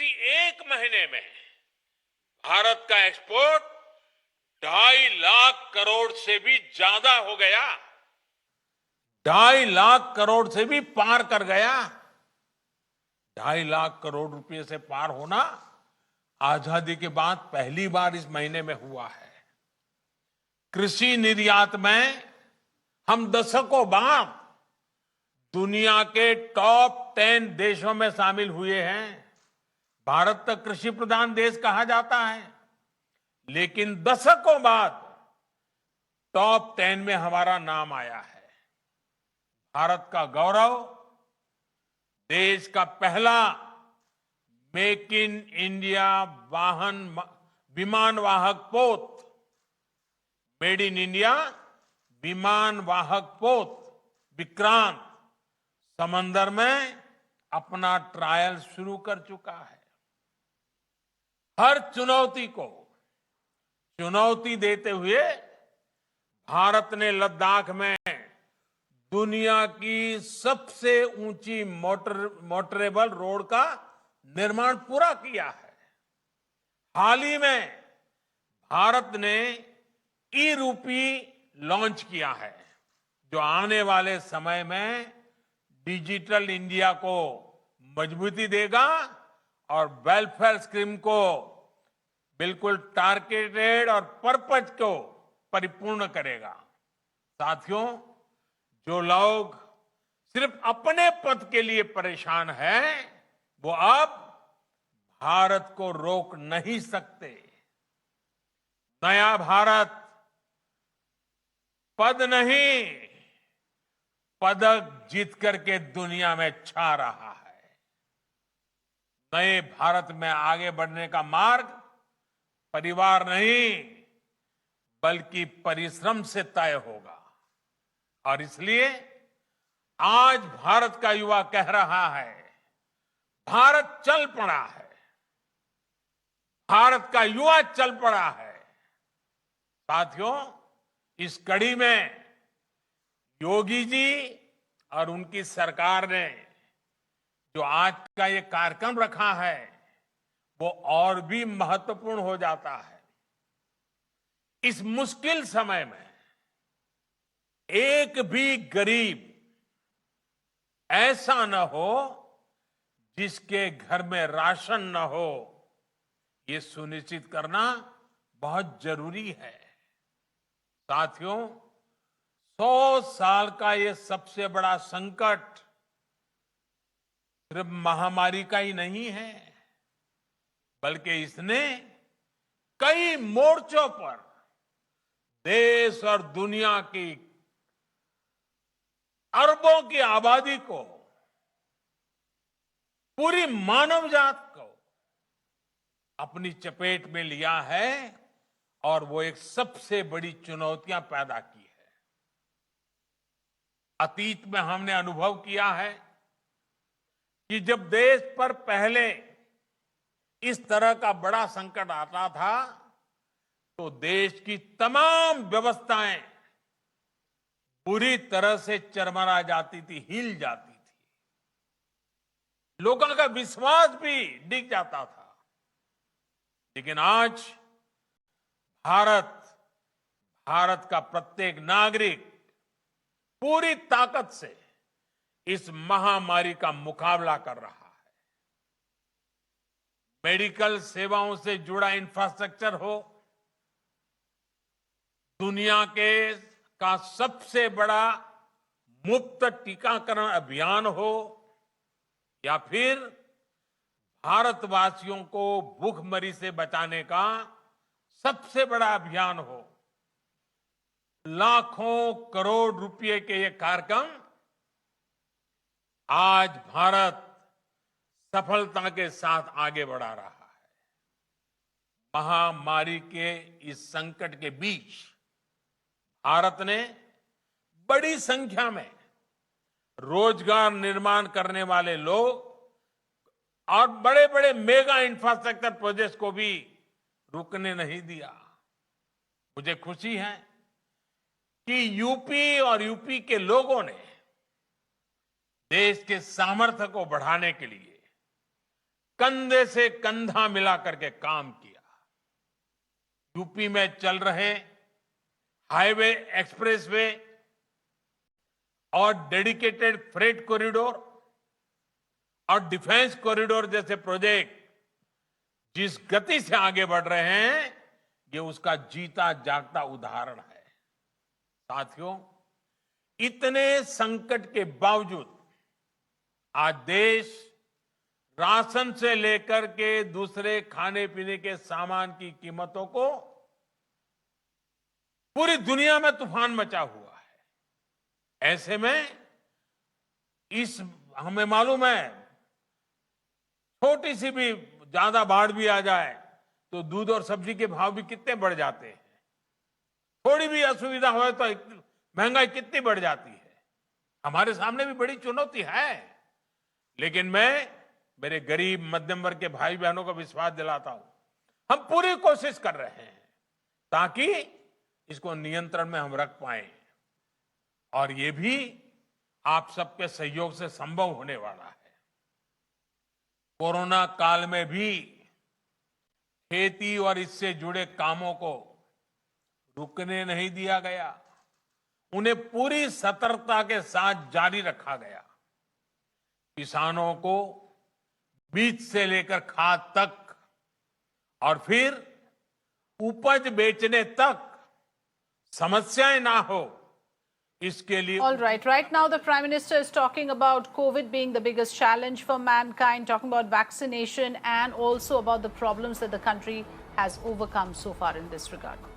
इसी एक महीने में भारत का एक्सपोर्ट 2.5 लाख करोड़ से भी ज्यादा हो गया। 2.5 लाख करोड़ से भी पार कर गया। 2.5 लाख करोड़ रुपए से पार होना आजादी के बाद पहली बार इस महीने में हुआ है। कृषि निर्यात में हम दशकों बाद दुनिया के टॉप 10 देशों में शामिल हुए हैं। भारत तक कृषि प्रधान देश कहा जाता है, लेकिन दशकों बाद टॉप 10 में हमारा नाम आया है। भारत का गौरव, देश का पहला मेक इन इंडिया विमान वाहक पोत, मेड इन इंडिया विमान वाहक पोत विक्रांत समंदर में अपना ट्रायल शुरू कर चुका है। हर चुनौती को चुनौती देते हुए भारत ने लद्दाख में दुनिया की सबसे ऊंची मोटरेबल रोड का निर्माण पूरा किया है। हाल ही में भारत ने ई रूपी लॉन्च किया है, जो आने वाले समय में डिजिटल इंडिया को मजबूती देगा और वेलफेयर स्कीम को बिल्कुल टारगेटेड और पर्पज को परिपूर्ण करेगा। साथियों, जो लोग सिर्फ अपने पद के लिए परेशान हैं, वो अब भारत को रोक नहीं सकते। नया भारत पद नहीं, पदक जीत करके दुनिया में छा रहा है। नए भारत में आगे बढ़ने का मार्ग परिवार नहीं, बल्कि परिश्रम से तय होगा। और इसलिए आज भारत का युवा कह रहा है, भारत चल पड़ा है। भारत का युवा चल पड़ा है। साथियों, इस कड़ी में योगी जी और उनकी सरकार ने जो आज का ये कार्यक्रम रखा है, वो और भी महत्वपूर्ण हो जाता है। इस मुश्किल समय में एक भी गरीब ऐसा न हो जिसके घर में राशन न हो, ये सुनिश्चित करना बहुत जरूरी है। साथियों, 100 साल का ये सबसे बड़ा संकट सिर्फ महामारी का ही नहीं है, बल्कि इसने कई मोर्चों पर देश और दुनिया की अरबों की आबादी को, पूरी मानव जात को अपनी चपेट में लिया है और वो एक सबसे बड़ी चुनौतियां पैदा की है। अतीत में हमने अनुभव किया है कि जब देश पर पहले इस तरह का बड़ा संकट आता था, तो देश की तमाम व्यवस्थाएं पूरी तरह से चरमरा जाती थी, हिल जाती थी। लोगों का विश्वास भी डिग जाता था। लेकिन आज भारत का प्रत्येक नागरिक पूरी ताकत से इस महामारी का मुकाबला कर रहा है। मेडिकल सेवाओं से जुड़ा इंफ्रास्ट्रक्चर हो, दुनिया का सबसे बड़ा मुफ्त टीकाकरण अभियान हो, या फिर भारतवासियों को भूखमरी से बचाने का सबसे बड़ा अभियान हो, लाखों करोड़ रुपए के ये कार्यक्रम आज भारत सफलता के साथ आगे बढ़ा रहा है। महामारी के इस संकट के बीच भारत ने बड़ी संख्या में रोजगार निर्माण करने वाले लोग और बड़े बड़े मेगा इंफ्रास्ट्रक्चर प्रोजेक्ट्स को भी रुकने नहीं दिया। मुझे खुशी है कि यूपी और यूपी के लोगों ने देश के सामर्थ्य को बढ़ाने के लिए कंधे से कंधा मिला करके काम किया। यूपी में चल रहे हाईवे, एक्सप्रेसवे और डेडिकेटेड फ्रेट कॉरिडोर और डिफेंस कॉरिडोर जैसे प्रोजेक्ट जिस गति से आगे बढ़ रहे हैं, ये उसका जीता जागता उदाहरण है। साथियों, इतने संकट के बावजूद आज देश राशन से लेकर के दूसरे खाने पीने के सामान की कीमतों को, पूरी दुनिया में तूफान मचा हुआ है। ऐसे में हमें मालूम है, छोटी सी भी ज्यादा बाढ़ भी आ जाए तो दूध और सब्जी के भाव भी कितने बढ़ जाते हैं। थोड़ी भी असुविधा हो तो महंगाई कितनी बढ़ जाती है। हमारे सामने भी बड़ी चुनौती है, लेकिन मैं मेरे गरीब मध्यम वर्ग के भाई बहनों को विश्वास दिलाता हूं, हम पूरी कोशिश कर रहे हैं ताकि इसको नियंत्रण में हम रख पाए, और ये भी आप सबके सहयोग से संभव होने वाला है। कोरोना काल में भी खेती और इससे जुड़े कामों को रुकने नहीं दिया गया, उन्हें पूरी सतर्कता के साथ जारी रखा गया। किसानों को बीज से लेकर खाद तक और फिर उपज बेचने तक समस्याएं ना हो, इसके लिए। All right. Right now, the Prime Minister is talking about COVID being the biggest challenge for mankind, talking about vaccination and also about the problems that the country has overcome so far in this regard.